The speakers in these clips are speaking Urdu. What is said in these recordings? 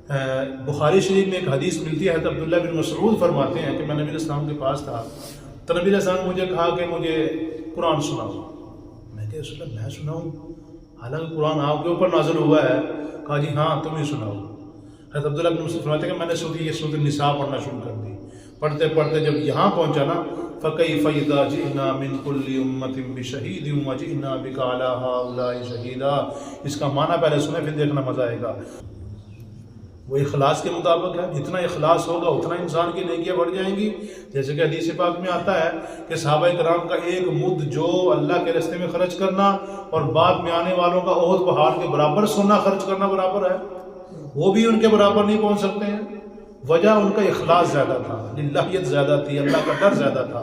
بخاری شریف میں ایک حدیث ملتی ہے، حضرت عبداللہ بن مسعود فرماتے ہیں کہ میں نبی علیہ السلام کے پاس تھا تو نبی علیہ السلام نے مجھے کہا کہ مجھے قرآن سناؤ۔ میں کہ رسول اللہ میں سناؤں، حالانکہ قرآن آپ کے اوپر نازل ہوا ہے؟ کہا جی ہاں تم ہی سناؤ۔ حضرت عبداللہ بن مسعود فرماتے ہیں کہ میں نے یہ سورۃ النساء پڑھنا شروع کر دی۔ پڑھتے پڑھتے جب یہاں پہنچا نا، فَكَيْفَ إِذَا جِئْنَا مِنْ كُلِّ أُمَّةٍ بِشَهِيدٍ وَجِئْنَا بِكَ عَلَىٰ هَٰؤُلَاءِ شَهِيدًا۔ اس کا معنی پہلے سنیں پھر دیکھنا مزہ آئے گا۔ وہ اخلاص کے مطابق ہے، جتنا اخلاص ہوگا اتنا انسان کی نیکیاں بڑھ جائیں گی۔ جیسے کہ حدیث پاک میں آتا ہے کہ صحابہ کرام کا ایک مد جو اللہ کے راستے میں خرچ کرنا اور بعد میں آنے والوں کا احد پہاڑ کے برابر سونا خرچ کرنا برابر ہے، وہ بھی ان کے برابر نہیں پہنچ سکتے ہیں۔ وجہ ان کا اخلاص زیادہ تھا، للہیت زیادہ تھی، اللہ کا ڈر زیادہ تھا۔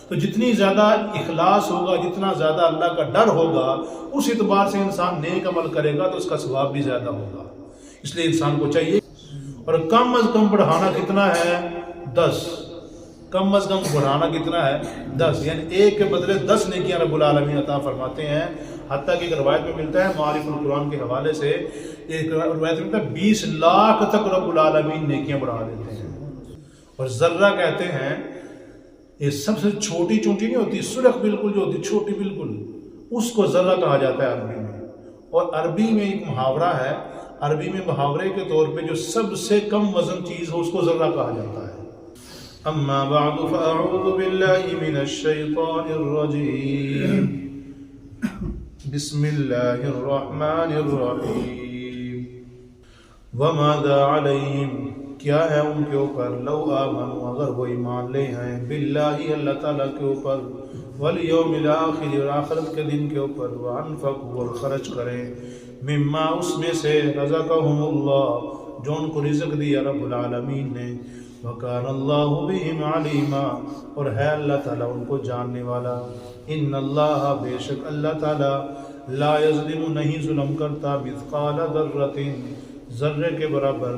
تو جتنی زیادہ اخلاص ہوگا، جتنا زیادہ اللہ کا ڈر ہوگا، اس اعتبار سے انسان نیک عمل کرے گا تو اس کا ثواب بھی زیادہ ہوگا۔ اس لیے انسان کو چاہیے، اور کم از کم بڑھانا کتنا ہے؟ 10۔ کم از کم بڑھانا کتنا ہے؟ 10، یعنی ایک کے بدلے 10 نیکیاں رب العالمین عطا فرماتے ہیں۔ حتیٰ کہ ایک روایت میں ملتا ہے معارف القرآن کے حوالے سے، ایک روایت میں ملتا ہے 20 لاکھ تک رب العالمین نیکیاں بڑھا دیتے ہیں۔ اور ذرہ کہتے ہیں یہ سب سے چھوٹی چونٹی نہیں ہوتی، سرخ بالکل جو ہوتی چھوٹی بالکل، اس کو ذرہ کہا جاتا ہے عربی میں۔ اور عربی میں ایک محاورہ ہے، عربی میں محاورے کے طور پہ جو سب سے کم وزن چیز ہو اس کو ذرہ کہا جاتا ہے۔ اما بعد فاعوذ باللہ من الشیطان الرجیم، بسم اللہ الرحمن الرحیم۔ وماذا علیہم، کیا ہے ان کے اوپر، لو آمنوا، اگر وہ ایمان لے ہیں، باللہ اللہ تعالیٰ کے اوپر، والیوم الاخر، اور آخرت کے دن کے اوپر، وانفقوا، اور خرچ کریں، مما، اس میں سے، رزقہم اللہ، جو ان کو رزق دیا رب العالمین نے، وکان اللہ بہم علیما، اور ہے اللہ تعالیٰ ان کو جاننے والا۔ ان اللہ، بے شک اللہ تعالیٰ، لا یظلم، نہیں ظلم کرتا، مثقال ذرۃ، ذرے کے برابر،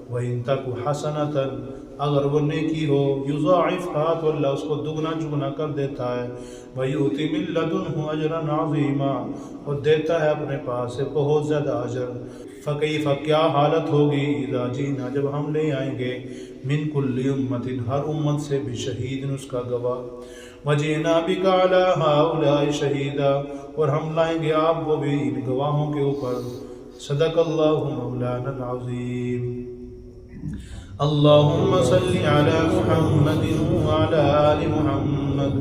وَإِن تَكُ حَسَنَةً، اگر وہ نیکی ہو، یضاعفها، تو اللہ اس کو دگنا چگنا کر دیتا ہے، وَيُؤْتِ مِن لَّدُنْهُ أَجْرًا عَظِيمًا، اور دیتا ہے اپنے پاس سے بہت زیادہ اجر۔ فَكَيْفَ، کیا حالت ہوگی، اِذَا جِئْنَا، جب ہم لے آئیں گے، مِن كُلِّ أُمَّةٍ، ہر امت سے، بِشَهِيدٍ، اس کا گواہ، وَجِئْنَا بِكَ عَلَىٰ هَٰؤُلَاءِ شَهِيدًا، اور ہم لائیں گے آپ کو بھی ان گواہوں کے اوپر۔ صدق اللہ مولانا العظیم۔ اللہم صل علی محمد وعلی آل محمد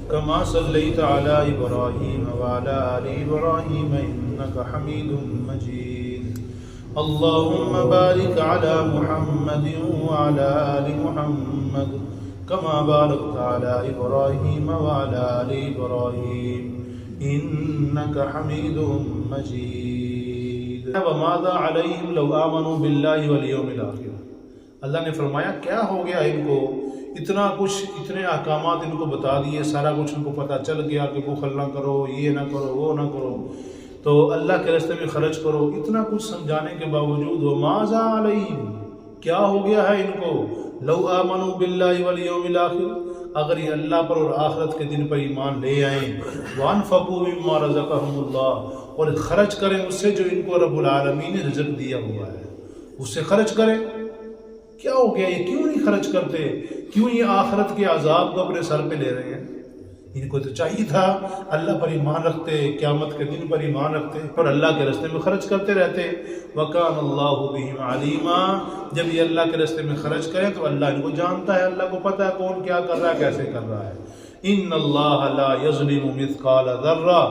کما صلیت علی ابراہیم وعلی آل ابراہیم انکا حمید مجید۔ اللہم بارک علی محمد وعلی آل محمد کما بارکت علی ابراہیم وعلی آل ابراہیم انکا حمید مجید۔ وماذا علیہم لو آمنوا باللہ والیوم الاخر، اللہ نے فرمایا کیا ہو گیا ان کو، اتنا کچھ، اتنے احکامات ان کو بتا دیے، سارا کچھ ان کو پتہ چل گیا کہ بخل نہ کرو، یہ نہ کرو، وہ نہ کرو، تو اللہ کے راستے میں خرچ کرو، اتنا کچھ سمجھانے کے باوجود وماذا علیہم، کیا ہو گیا ہے ان کو، لو آمنوا باللہ والیوم الاخر، اگر یہ اللہ پر اور آخرت کے دن پر ایمان لے آئیں، وانفقوا مما رزقہم اللہ، اور خرچ کریں اس سے جو ان کو رب العالمین نے رزق دیا ہوا ہے، اس سے خرچ کریں۔ کیا ہو گیا، یہ کیوں نہیں خرچ کرتے، کیوں یہ آخرت کے عذاب کو اپنے سر پہ لے رہے ہیں؟ ان کو تو چاہیے تھا اللہ پر ایمان رکھتے، قیامت کے دن پر ایمان رکھتے اور اللہ کے راستے میں خرچ کرتے رہتے۔ وَكَانَ اللَّهُ بِهِمْ عَلِيمًا، جب یہ اللہ کے راستے میں خرچ کریں تو اللہ ان کو جانتا ہے، اللہ کو پتہ ہے کون کیا کر رہا ہے، کیسے کر رہا ہے۔ ان اللہ لا یظلم مثقال ذرہ،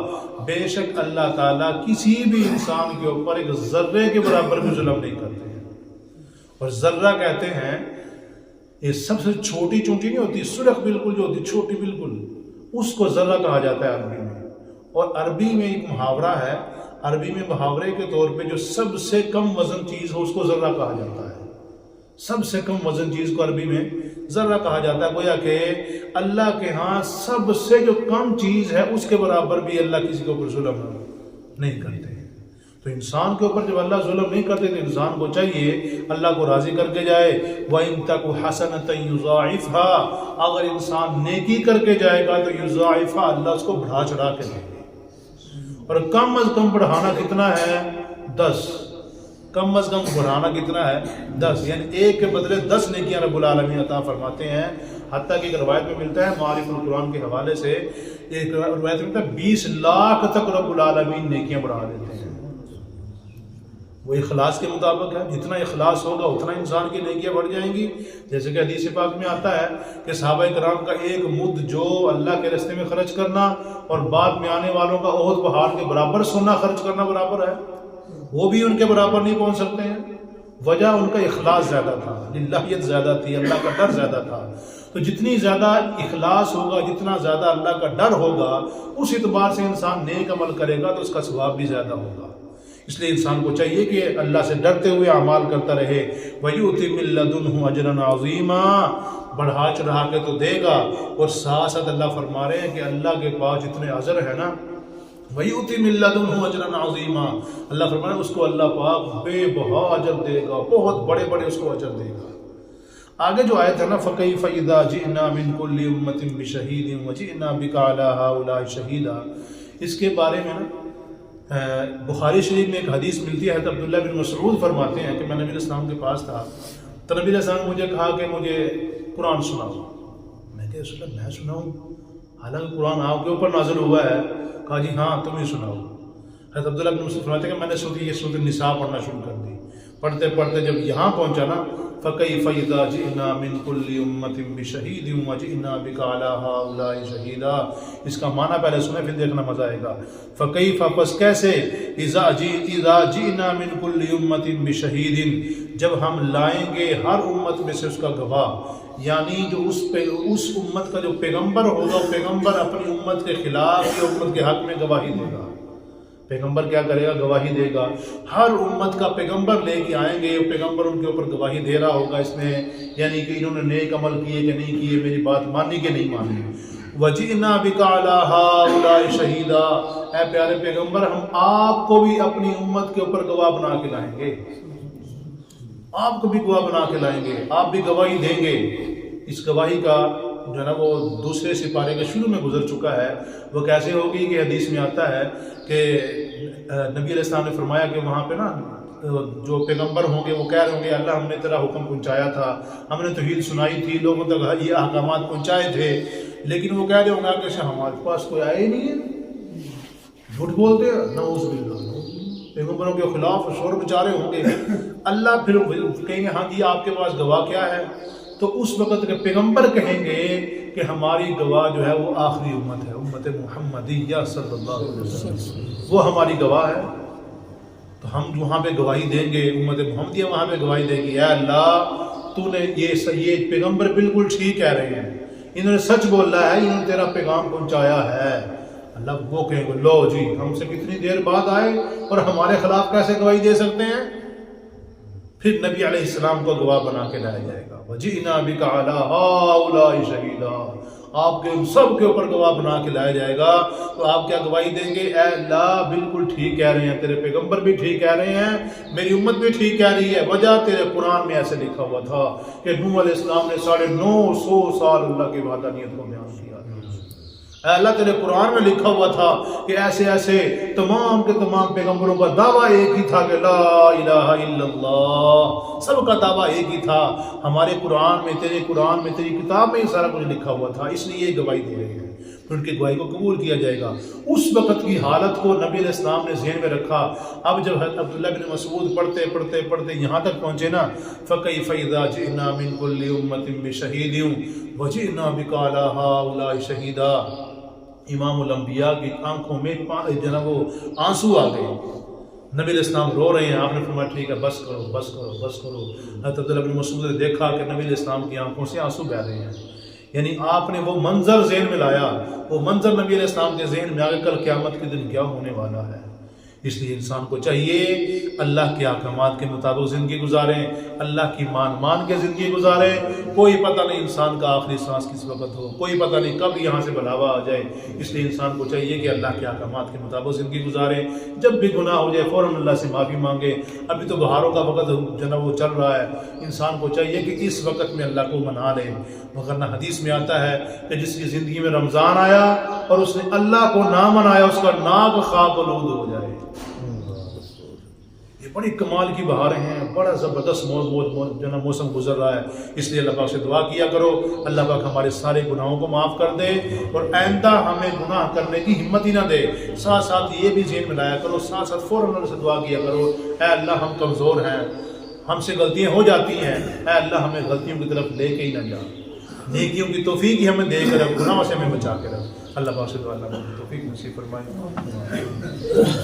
بے شک اللہ تعالیٰ کسی بھی انسان کے اوپر ایک ذرے کے برابر بھی ظلم نہیں کرتے ہیں۔ اور ذرہ کہتے ہیں یہ سب سے چھوٹی چونٹی نہیں ہوتی، سرخ بالکل جو ہوتی چھوٹی بالکل، اس کو ذرہ کہا جاتا ہے عربی میں۔ اور عربی میں ایک محاورہ ہے، عربی میں محاورے کے طور پہ جو سب سے کم وزن چیز ہو اس کو ذرہ کہا جاتا ہے۔ سب سے کم وزن چیز کو عربی میں ذرہ کہا جاتا ہے، گویا کہ اللہ کے ہاں سب سے جو کم چیز ہے اس کے برابر بھی اللہ کسی کے اوپر ظلم نہیں کرتے ہیں۔ تو انسان کے اوپر جب اللہ ظلم نہیں کرتے تو انسان کو چاہیے اللہ کو راضی کر کے جائے۔ وَإِن تَكُ حَسَنَةً يُضَاعِفْهَا، اگر انسان نیکی کر کے جائے گا تو يُضَاعِفْهَا، اللہ اس کو بڑھا چڑھا کے دے گا۔ اور کم از کم بڑھانا کتنا ہے؟ 10۔ کم از کم بڑھانا کتنا ہے 10، یعنی ایک کے بدلے 10 نیکیاں رب العالمین عطا فرماتے ہیں. حتیٰ کہ ایک روایت میں ملتا ہے معارف القرآن کے حوالے سے، ایک روایت میں ملتا ہے 20 لاکھ تک رب العالمین نیکیاں بڑھا دیتے ہیں. وہ اخلاص کے مطابق ہے، جتنا اخلاص ہوگا اتنا انسان کی نیکیاں بڑھ جائیں گی. جیسے کہ حدیث پاک میں آتا ہے کہ صحابہ کرام کا ایک مد جو اللہ کے راستے میں خرچ کرنا اور بعد میں آنے والوں کا احد پہاڑ کے برابر سونا خرچ کرنا برابر ہے. وہ بھی ان کے برابر نہیں پہنچ سکتے ہیں. وجہ ان کا اخلاص زیادہ تھا، للہیت زیادہ تھی، اللہ کا ڈر زیادہ تھا. تو جتنی زیادہ اخلاص ہوگا، جتنا زیادہ اللہ کا ڈر ہوگا، اس اعتبار سے انسان نیک عمل کرے گا تو اس کا ثواب بھی زیادہ ہوگا. اس لیے انسان کو چاہیے کہ اللہ سے ڈرتے ہوئے اعمال کرتا رہے. وَيُؤْتِ مِن لَّدُنْهُ أَجْرًا عَظِيمًا، بڑھا چڑھا کے تو دے گا. اور ساتھ ساتھ اللہ فرما رہے ہیں کہ اللہ کے پاس جتنے اجر ہے نا، وَيُؤْتِ مِن لَّدُنْهُ أَجْرًا عَظِيمًا، اللہ فرما رہے ہیں اس کو اللہ پاک بے بہا اجر دے گا، بہت بڑے بڑے اس کو اجر دے گا. آگے جو آیت ہے نا، فَكَيْفَ إِذَا جِئْنَا مِن كُلِّ أُمَّةٍ بِشَهِيدٍ وَجِئْنَا بِكَ عَلَىٰ هَٰؤُلَاءِ شَهِيدًا، اس کے بارے میں نا بخاری شریف میں ایک حدیث ملتی ہے. حضرت عبداللہ بن مسعود فرماتے ہیں کہ میں نبی علیہ السلام کے پاس تھا تو نبی علیہ السلام نے مجھے کہا کہ مجھے قرآن سناؤ. میں کہ رسول اللہ میں سناؤں؟ حالانکہ قرآن آپ کے اوپر نازل ہوا ہے. کہا جی ہاں تم ہی سناؤ. حضرت عبداللہ بن مسعود فرماتے ہیں کہ میں نے یہ سورۃ النساء پڑھنا شروع کر دی. پڑھتے پڑھتے جب یہاں پہنچا نا، فَكَيْفَ إِذَا جِئْنَا مِن كُلِّ أُمَّةٍ بِشَهِيدٍ وَجِئْنَا بِكَ عَلَىٰ هَٰؤُلَاءِ شَهِيدًا. اس کا معنی پہلے سنیں پھر دیکھنا مزہ آئے گا. فَكَيْفَ پس کیسے، إِذَا جِئْنَا مِن كُلِّ أُمَّةٍ بِشَهِيدٍ جب ہم لائیں گے ہر امت میں سے اس کا گواہ، یعنی جو اس امت کا جو پیغمبر ہوگا، پیغمبر اپنی امت کے خلاف یا امت کے حق میں گواہی دے گا. پیغمبر کیا کرے گا؟ گواہی دے گا. ہر امت کا پیغمبر لے کے آئیں گے، پیغمبر ان کے اوپر گواہی دے رہا ہوگا اس میں، یعنی کہ انہوں نے نیک عمل کیے کہ نہیں کیے، میری بات مانی کہ نہیں مانی. وَجِئْنَا بِكَ عَلَىٰ هَٰؤُلَاءِ شَهِيدًا، اے پیارے پیغمبر ہم آپ کو بھی اپنی امت کے اوپر گواہ بنا کے لائیں گے. آپ کو بھی گواہ بنا کے لائیں گے، آپ بھی گواہی دیں گے. اس گواہی کا جو ہے نا وہ دوسرے سپارے کے شروع میں گزر چکا ہے. وہ کیسے ہوگی کہ حدیث میں آتا ہے کہ نبی علیہ السلام نے فرمایا کہ وہاں پہ نا جو پیغمبر ہوں گے وہ کہہ رہے ہوں گے اللہ ہم نے تیرا حکم پہنچایا تھا، ہم نے توحید سنائی تھی، لوگوں تک یہ احکامات پہنچائے تھے، لیکن وہ کہہ رہے ہوں گے کہ ہمارے پاس کوئی آیا ہی نہیں ہے. جھوٹ بولتے ہیں، نعوذ باللہ، پیغمبروں کے خلاف شور مچا رہے ہوں گے. اللہ پھر کہیں گے ہاں جی آپ کے پاس گواہ کیا ہے؟ تو اس وقت کے پیغمبر کہیں گے کہ ہماری گواہ جو ہے وہ آخری امت ہے، امت محمدیہ صلی اللہ علیہ وسلم، وہ ہماری گواہ ہے. تو ہم وہاں پہ گواہی دیں گے، امت محمدیہ وہاں پہ گواہی دے گی، اے اللہ تو نے یہ پیغمبر بالکل ٹھیک کہہ رہے ہیں، انہوں نے سچ بولا ہے، انہوں نے تیرا پیغام پہنچایا ہے. اللہ وہ کہیں گے لو جی ہم سے کتنی دیر بعد آئے اور ہمارے خلاف کیسے گواہی دے سکتے ہیں؟ پھر نبی علیہ السلام کو گواہ بنا کے لایا جائے گا. وَجِئْنَا بِكَ عَلَىٰ هَٰؤُلَاءِ شَهِيدًا، آپ کے سب کے اوپر گواہ بنا کے لایا جائے گا. تو آپ کیا گواہی دیں گے؟ اے اللہ بالکل ٹھیک کہہ رہے ہیں، تیرے پیغمبر بھی ٹھیک کہہ رہے ہیں، میری امت بھی ٹھیک کہہ رہی ہے. وجہ تیرے قرآن میں ایسے لکھا ہوا تھا کہ نوح علیہ السلام نے 950 سال اللہ کی وحدانیت کو بیان کیا. اے اللہ تیرے قرآن میں لکھا ہوا تھا کہ ایسے ایسے تمام کے تمام پیغمبروں کا دعویٰ ایک ہی تھا کہ لا الہ الا اللہ، سب کا دعویٰ ایک ہی تھا. ہمارے قرآن میں، تیرے قرآن میں، تیری کتاب میں یہ سارا کچھ لکھا ہوا تھا، اس لیے یہ گواہی دے رہے ہیں. پھر ان کی گواہی کو قبول کیا جائے گا. اس وقت کی حالت کو نبی علیہ السلام نے ذہن میں رکھا. اب جب حضرت عبداللہ بن مسعود پڑھتے پڑھتے پڑھتے یہاں تک پہنچے نا، فَكَيْفَ إِذَا جِئْنَا مِن كُلِّ أُمَّةٍ بِشَهِيدٍ وَجِئْنَا بِكَ عَلَىٰ هَٰؤُلَاءِ شَهِيدًا، امام الانبیاء کی آنکھوں میں جناب وہ آنسو آ گئے. نبی علیہ السلام رو رہے ہیں. آپ نے فرمایا ٹھیک ہے بس کرو بس کرو بس کرو. حضرت عبداللہ بن مسعود نے دیکھا کہ نبی علیہ السلام کی آنکھوں سے آنسو بہہ رہے ہیں، یعنی آپ نے وہ منظر ذہن میں لایا، وہ منظر نبی علیہ السلام کے ذہن میں آگے کل قیامت کے دن کیا ہونے والا ہے. اس لیے انسان کو چاہیے اللہ کے احکامات کے مطابق زندگی گزاریں، اللہ کی مان کے زندگی گزاریں. کوئی پتہ نہیں انسان کا آخری سانس کس وقت ہو، کوئی پتہ نہیں کب یہاں سے بلاوا آ جائے. اس لیے انسان کو چاہیے کہ اللہ کے احکامات کے مطابق زندگی گزاریں. جب بھی گناہ ہو جائے فوراً اللہ سے معافی مانگے. ابھی تو بہاروں کا وقت جناب وہ چل رہا ہے، انسان کو چاہیے کہ اس وقت میں اللہ کو منا لے. ورنہ حدیث میں آتا ہے کہ جس کی زندگی میں رمضان آیا اور اس نے اللہ کو نہ منایا، اس کا ناک خاک آلود ہو جائے. یہ یہ بڑی کمال کی بہاریں ہیں، بڑا زبردست جو نا موسم گزر رہا ہے، اس لیے اللہ پاک سے دعا کیا کرو اللہ پاک ہمارے سارے گناہوں کو معاف کر دے اور آئندہ ہمیں گناہ کرنے کی ہمت ہی نہ دے۔ ساتھ ساتھ یہ بھی ذہن میں لایا کرو، ساتھ ساتھ فوراً اللہ سے دعا کیا کرو، اے اللہ ہم کمزور ہیں، ہم سے غلطیاں ہو جاتی ہیں، اے اللہ ہمیں غلطیوں کی طرف لے کے ہی نہ جا، نیکیوں کی توفیق ہی ہمیں دے کر رکھ، گناہوں سے ہمیں بچا کے رکھ۔ اللہ پاک سے دعا اللہ توفیق نصیب فرمائے۔